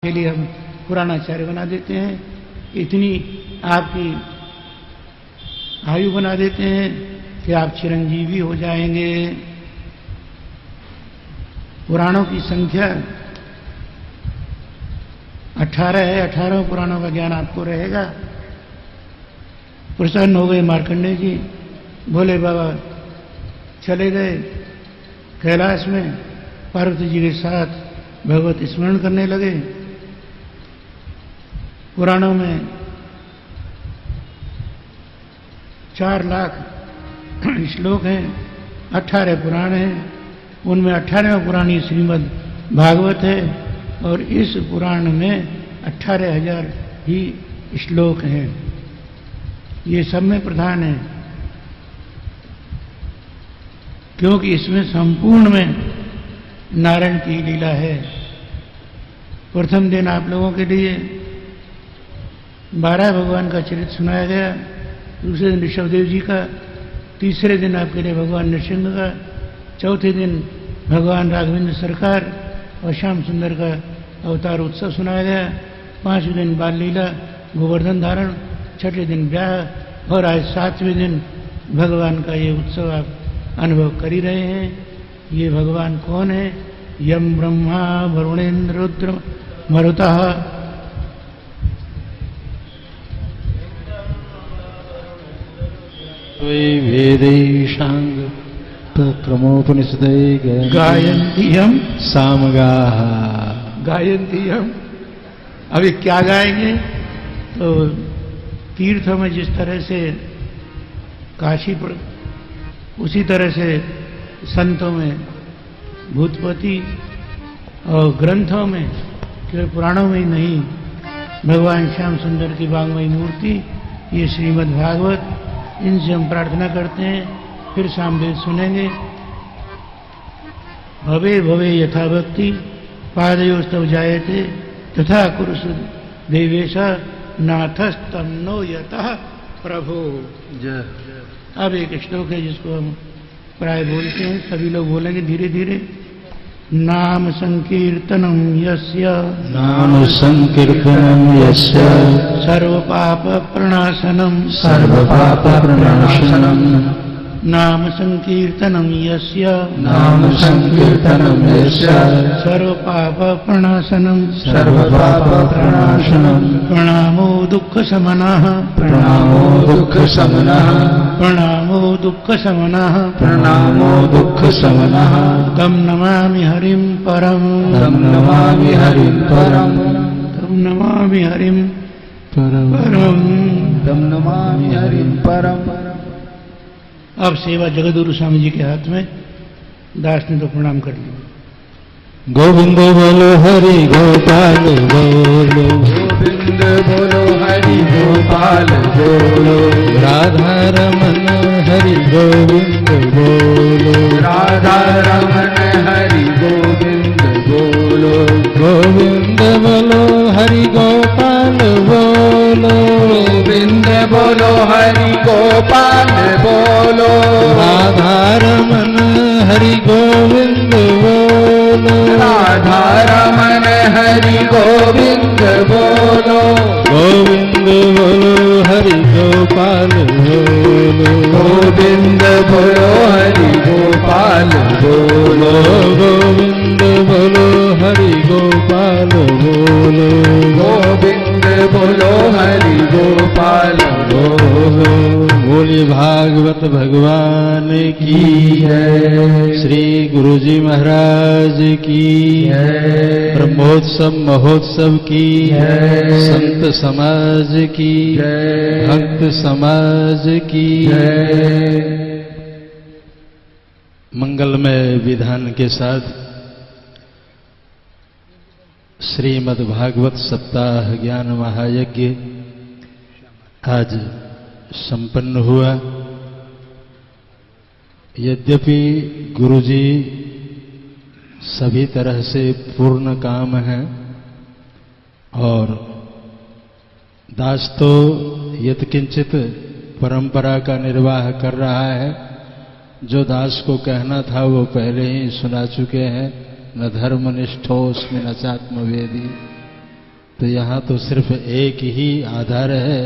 के लिए हम पुराणाचार्य बना देते हैं, इतनी आपकी आयु बना देते हैं कि आप चिरंजीवी हो जाएंगे। पुराणों की संख्या 18 है, 18 पुराणों का ज्ञान आपको रहेगा। प्रसन्न हो गए मार्कंडेय जी, भोले बाबा चले गए कैलाश में, पार्वती जी के साथ भगवत स्मरण करने लगे। पुराणों में 4 लाख श्लोक हैं, 18 पुराण हैं, उनमें 18वें पुराण ही श्रीमद् भागवत है और इस पुराण में 18,000 ही श्लोक हैं। ये सब में प्रधान है, क्योंकि इसमें संपूर्ण में नारायण की लीला है। प्रथम दिन आप लोगों के लिए 12 भगवान का चरित्र सुनाया गया, दूसरे दिन ऋषभदेव जी का, तीसरे दिन आपके लिए भगवान नृसिंह का, चौथे दिन भगवान राघवेंद्र सरकार और श्याम सुंदर का अवतार उत्सव सुनाया गया, 5वें दिन बाल लीला गोवर्धन धारण, 6ठे दिन ब्याह और आज 7वें दिन भगवान का ये उत्सव आप अनुभव कर ही रहे हैं। ये भगवान कौन है? यम ब्रह्मा वरुणेन्द्र रुद्र मरुतः वेदैशांग क्रमोपनिषदे गायन्ति यम सामगाः गायन्ति यम। अभी क्या गाएंगे? तो तीर्थों में जिस तरह से काशी पर, उसी तरह से संतों में भूतपति और ग्रंथों में, केवल पुराणों में ही नहीं, भगवान श्याम सुंदर की वाङ्मयी मूर्ति, ये श्रीमद् भागवत, इनसे हम प्रार्थना करते हैं। फिर सामवेद सुनेंगे। भवे भवे यथा भक्ति पादयोस्तव जायते तथा कुरुषु देवेश नाथस्तम नो यतः प्रभो। अब एक श्लोक है जिसको हम प्राय बोलते हैं, सभी लोग बोलेंगे धीरे धीरे। नाम संकीर्तनम यस्य नाम संकीर्तनम यस्य सर्व पाप प्रणाशनम सर्व पाप प्रणाशनम नाम संकीर्तनम यस्य नाम संकीर्तनम यस्य सर्व पाप प्रणाशनम सर्व पाप प्रणाशनम प्रणामो दुःख शमनः प्रणामो दुःख शमनः प्रणामो दुःख शमनः प्रणामो दुःख शमनः तम नमामि हरिं परम तम नमामि हरिं परम तम नमामि हरिं परम परम। तम नमामि हरिं परम। अब सेवा जगद्गुरु स्वामी जी के हाथ में, दास ने तो प्रणाम कर लिया। गोविंद बोलो हरि गोपाल बोलो गोविंद बोलो हरि गोपाल बोलो राधा रमन हरि गोविंद बोलो राधा रमन हरि गोविंद बोलो गोविंद बोलो हरि गोपाल बोलो गोविंद बोलो हरि गोपाल बोलो राधा रमन हरि गोविंद बोलो राधा रमन हरि गोविंद बोलो गोविंद बोलो हरि गोपाल बोलो गोविंद बोलो हरि गोपाल बोलो गोविंद बोलो हरि गोपाल बोलो गोविंद बोलो हरि गोपाल बोलो। बोलिए भागवत भगवान की जय श्री गुरु जी महाराज की जय ब्रह्मोत्सव महोत्सव की जय संत समाज की जय भक्त समाज की जय। मंगलमय विधान के साथ श्रीमद् भागवत सप्ताह ज्ञान महायज्ञ आज संपन्न हुआ। यद्यपि गुरुजी सभी तरह से पूर्ण काम है और दास तो यत्किंचित परंपरा का निर्वाह कर रहा है। जो दास को कहना था वो पहले ही सुना चुके हैं। न धर्मनिष्ठोस्मि न चात्मवेदी। तो यहाँ तो सिर्फ एक ही आधार है,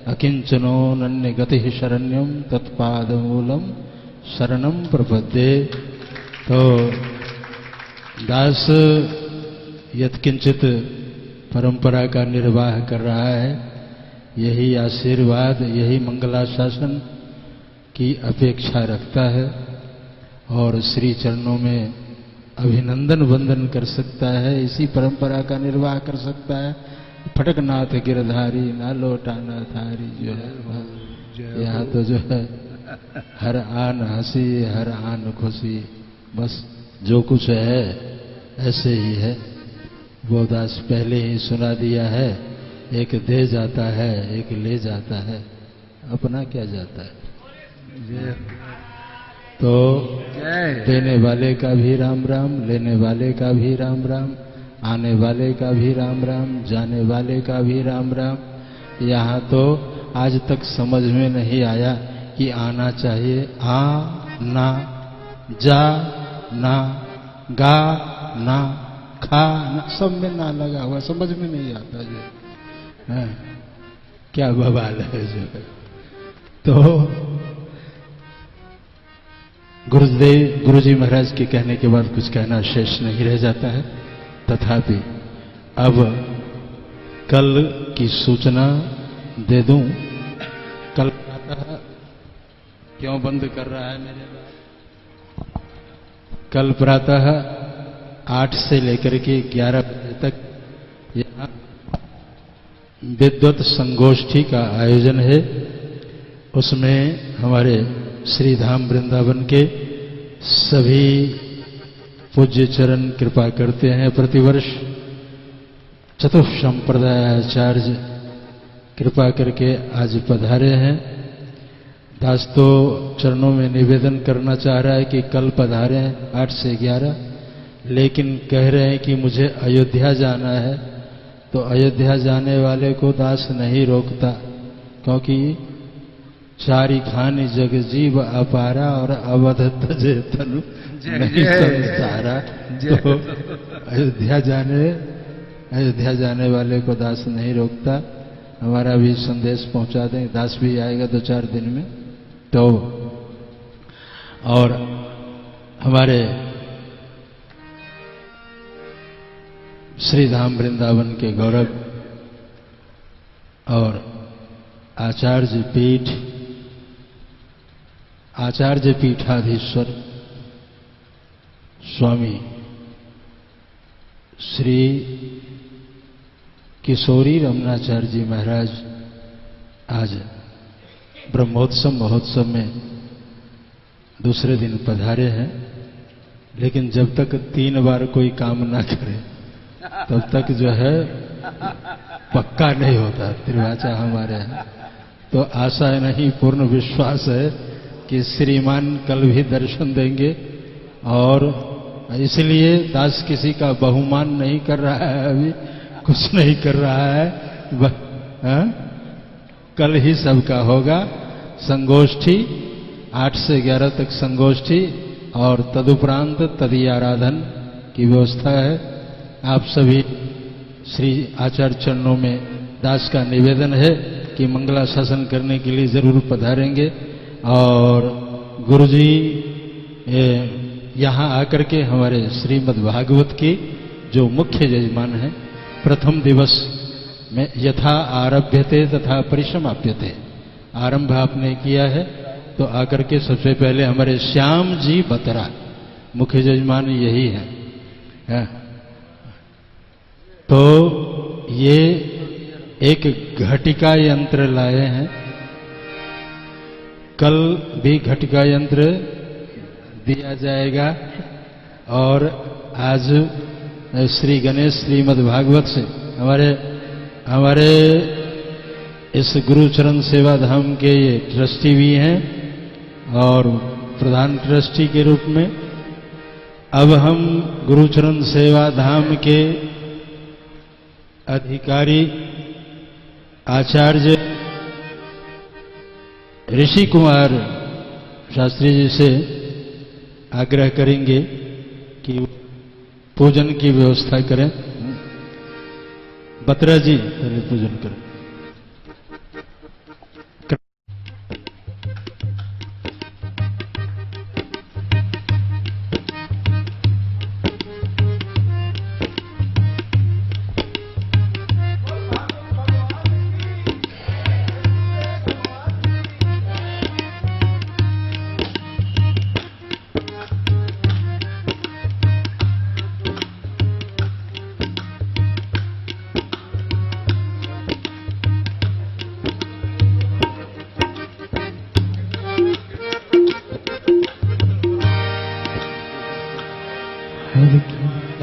अकिंचनो नन्य गति शरण्यम तत्पाद मूलम शरणम प्रपद्ये। तो दास यत्किंचित परंपरा का निर्वाह कर रहा है, यही आशीर्वाद, यही मंगलाशासन की अपेक्षा रखता है और श्री चरणों में अभिनंदन वंदन कर सकता है, इसी परंपरा का निर्वाह कर सकता है। फटकनाथ गिरधारी ना लौटाना थारी, जो है यहाँ तो जो है हर आन हंसी हर आन खुशी, बस जो कुछ है ऐसे ही है। वो दास पहले ही सुना दिया है, एक दे जाता है एक ले जाता है, अपना क्या जाता है। तो देने वाले का भी राम राम, लेने वाले का भी राम राम, आने वाले का भी राम राम, जाने वाले का भी राम राम। यहाँ तो आज तक समझ में नहीं आया कि आना चाहिए आ ना, जा ना, गा ना, खा ना, सब में ना लगा हुआ, समझ में नहीं आता जो है, क्या बवाल है जो है। तो गुरुजी महाराज के कहने के बाद कुछ कहना शेष नहीं रह जाता है। तथापि अब कल की सूचना दे दूं। कल प्रातः क्यों बंद कर रहा है मेरे बात? कल प्रातः 8 से लेकर के 11 बजे तक यहाँ विद्वत संगोष्ठी का आयोजन है। उसमें हमारे श्री धाम वृंदावन के सभी पूज्य चरण कृपा करते हैं। प्रतिवर्ष चतुष्संप्रदाय आचार्य कृपा करके आज पधारे हैं। दास तो चरणों में निवेदन करना चाह रहा है कि कल पधारे हैं 8 से 11, लेकिन कह रहे हैं कि मुझे अयोध्या जाना है। तो अयोध्या जाने वाले को दास नहीं रोकता, क्योंकि चारि खानी जग जीव अपारा और अवध तजे तनु नहीं संसारा। तो अयोध्या जाने वाले को दास नहीं रोकता। हमारा भी संदेश पहुंचा दें, दास भी आएगा 2-4 दिन में। तो और हमारे श्री धाम वृंदावन के गौरव और आचार्य पीठाधीश्वर स्वामी श्री किशोरी रमनाचार्य जी महाराज आज ब्रह्मोत्सव महोत्सव में दूसरे दिन पधारे हैं। लेकिन जब तक 3 बार कोई काम ना करे तब तक जो है पक्का नहीं होता त्रिवाचा हमारे यहाँ। तो आशा नहीं, पूर्ण विश्वास है कि श्रीमान कल भी दर्शन देंगे। और इसलिए दास किसी का बहुमान नहीं कर रहा है, अभी कुछ नहीं कर रहा है। कल ही सबका होगा संगोष्ठी, 8 से 11 तक संगोष्ठी और तदुपरांत तदीय आराधन की व्यवस्था है। आप सभी श्री आचार्य चरणों में दास का निवेदन है कि मंगला शासन करने के लिए जरूर पधारेंगे। और गुरुजी यहाँ आकर के हमारे श्रीमद् भागवत के जो मुख्य यजमान हैं, प्रथम दिवस में यथा आरभ्यते तथा परिसमाप्यते, आरंभ आपने किया है। तो आकर के सबसे पहले हमारे श्याम जी बतरा मुख्य यजमान यही है। तो ये एक घटिका यंत्र लाए हैं। कल भी घटिका यंत्र दिया जाएगा। और आज श्री गणेश श्रीमद् भागवत से हमारे इस गुरुचरण सेवा धाम के ये ट्रस्टी भी हैं और प्रधान ट्रस्टी के रूप में। अब हम गुरुचरण सेवा धाम के अधिकारी आचार्य ऋषि कुमार शास्त्री जी से आग्रह करेंगे कि पूजन की व्यवस्था करें। बत्रा जी पहले पूजन करें।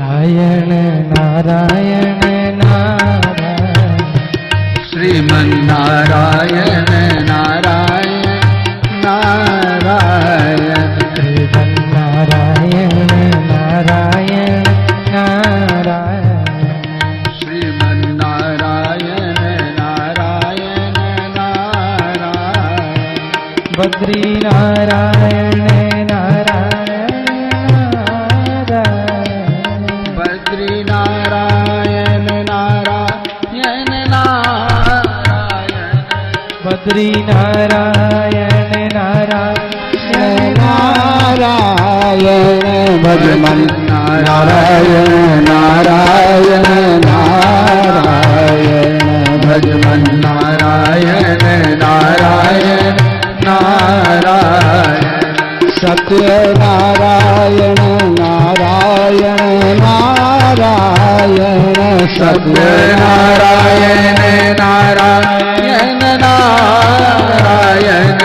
नारायण नारायण नारायण श्रीमन्नारायण नारायण नारायण श्रीमन्नारायण नारायण नारायण श्रीमन्नारायण नारायण नारायण बद्री नारायण बद्री नारायण नारायण नारायण भजमन नारायण नारायण नारायण भजमन नारायण नारायण नारायण सत्य नारायण नारायण नारायण सत्य नारायण नारायण नारायण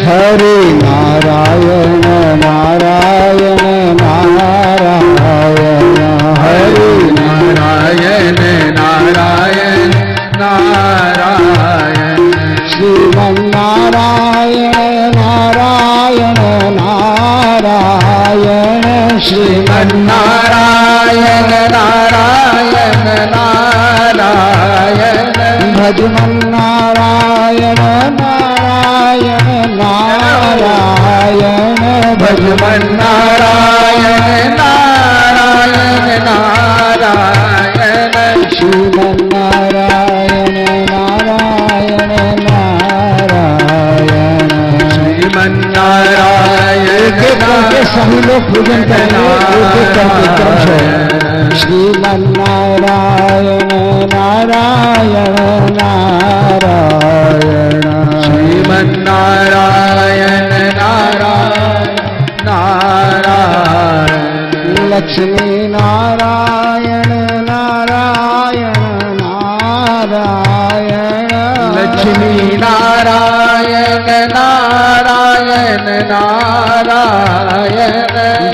हरि नारायण नारायण नारायण हरि नारायण नारायण नारायण श्रीमन्नारायण नारायण नारायण श्रीमन्नारायण नारायण नारायण भजमन्नारायण नारायण नारायण भजमन्नारायण नारायण नारायण श्रीमन्नारायण नारायण नारायण श्रीमन्नारायण करके सभी लोग पूजन करेंगे। श्रीमन्नारायण नारायण नारायण श्रीमन्नारायण नारायण नारायण लक्ष्मी नारायण नारायण नारायण लक्ष्मी नारायण नारायण नारायण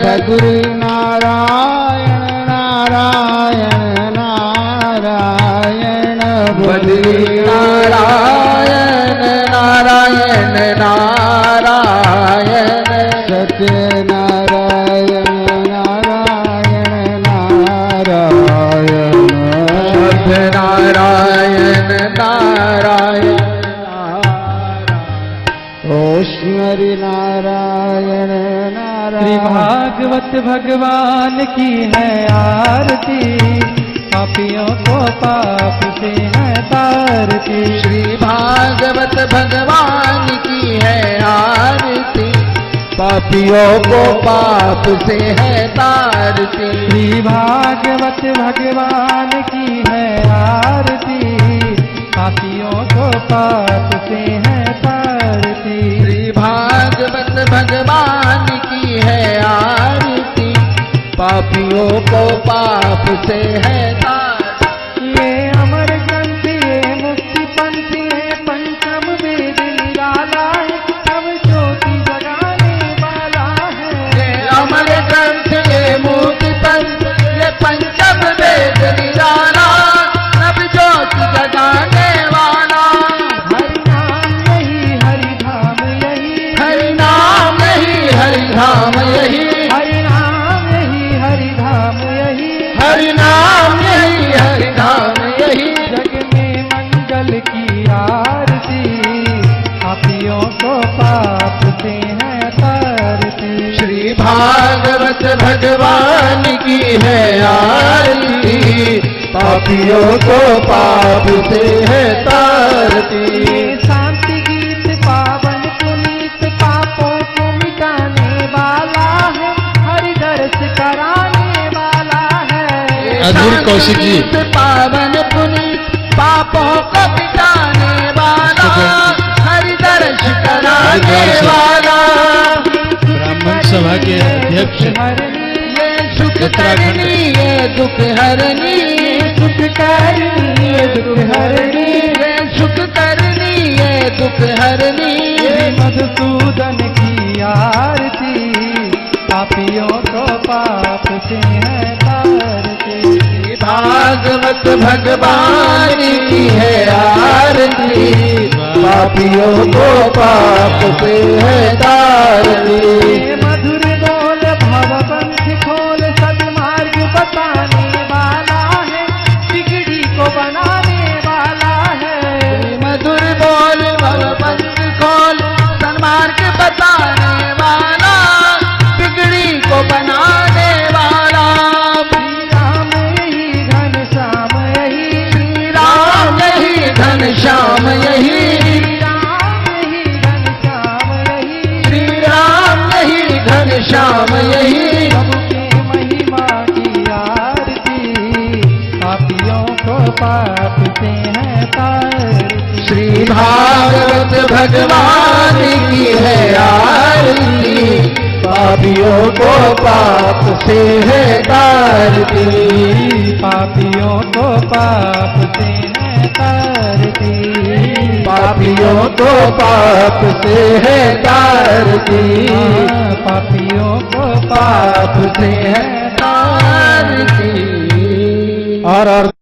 बद्री नारायण नारायण नारायण बद्री नारायण नारायण नारायण सत्य नारायण नारायण नारायण सत्य नारायण नारायण ओष्मरि नारायण नारायण श्री भागवत भगवान की है आरती पापियों को पाप से है तारती श्री भागवत भगवान की है आरती पापियों को पाप से है तारती श्री भागवत भगवान की है आरती पापियों को पाप से है तारती श्री भागवत भगवान की है आरती पापियों को पाप से है तारती ये अमर ग्रंथ ये मुक्ति पंथ है पंचम वेद निराला है सब ज्योति जगाने वाला है ये अमर ग्रंथ ये मुक्ति पंथ ये पंचम वेद निराला सब ज्योति जगाने वाला हरि नाम यही हरि धाम यही हरि नाम यही हरि धाम यही हरि नाम यही हरि धाम यही हरि नाम यही हरि धाम यही जग में मंगल की आरती पापियों को पाप से है तारती श्री भागवत भगवान की है आरती पापियों को पाप कौशिक जी। पावन पुनीत पापों को मिटाने वाला, हरि दर्श कराने वाला, ब्राह्मण सभा के अध्यक्ष ये सुख करनी ये दुख हरनी, सुख करनी ये दुख हरनी, ये सुख करनी ये दुख हरनी। ये मधुसूदन की आरती, पापियों को पाप से है तारती। भागवत भगवान की है आरती, पापियों को पाप से है तारती। ये मधुर बोल भवपंथ खोल, सद्मार्ग बताने वाला है, बिगड़ी को बनाने वाला है। मधुर बोल भवपंथ खोल, सन्मार्ग बताने वाला, बिगड़ी को बनाने वाला। श्याम यही, श्री राम यही घनश्याम यही, प्रभु के महिमा की आरती, पापियों को पाप से है तारती। श्री भागवत भगवान की है आरती, पापियों को पाप से है तारती। पापियों को पाप से है तारती, पापियों को पाप से है तारती, पापियों को पाप से है तारती। और